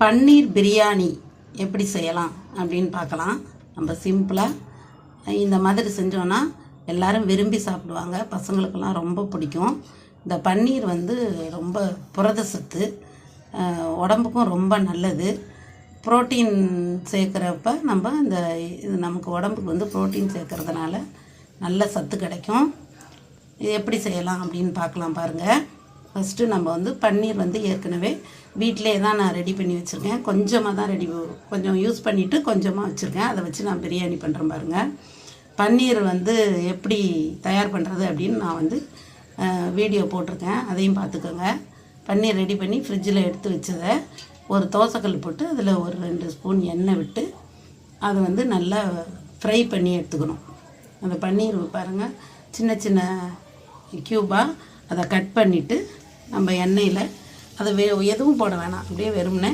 பன்னீர் பிரியாணி எப்படி செய்யலாம் அப்படின்னு பார்க்கலாம். நம்ம சிம்பிளாக இந்த மாதிரி செஞ்சோன்னா எல்லோரும் விரும்பி சாப்பிடுவாங்க. பசங்களுக்கெல்லாம் ரொம்ப பிடிக்கும். இந்த பன்னீர் ரொம்ப புரத சத்து, உடம்புக்கும் ரொம்ப நல்லது. புரோட்டீன் சேர்க்குறப்ப நம்ம இது நமக்கு உடம்புக்கு புரோட்டீன் சேர்க்கறதுனால நல்ல சத்து கிடைக்கும். இது எப்படி செய்யலாம் அப்படின்னு பார்க்கலாம் பாருங்கள். ஃபஸ்ட்டு நம்ம பன்னீர் ஏற்கனவே வீட்டிலே தான் நான் ரெடி பண்ணி வச்சுருக்கேன். கொஞ்சமாக தான் கொஞ்சம் யூஸ் பண்ணிவிட்டு கொஞ்சமாக வச்சுருக்கேன். அதை வச்சு நான் பிரியாணி பண்ணுறேன் பாருங்கள். பன்னீர் எப்படி தயார் பண்ணுறது அப்படின்னு நான் வீடியோ போட்டிருக்கேன், அதையும் பார்த்துக்கோங்க. பன்னீர் ரெடி பண்ணி ஃப்ரிட்ஜில் எடுத்து வச்சதை ஒரு தோசைக்கல் போட்டு அதில் ஒரு 2 ஸ்பூன் எண்ணெய் விட்டு அதை நல்லா ஃப்ரை பண்ணி எடுத்துக்கணும். அந்த பன்னீர் பாருங்கள், சின்ன சின்ன க்யூபாக அதை கட் பண்ணிவிட்டு நம்ம எண்ணெயில் அதை எதுவும் போட வேணாம், அப்படியே வெறும்னே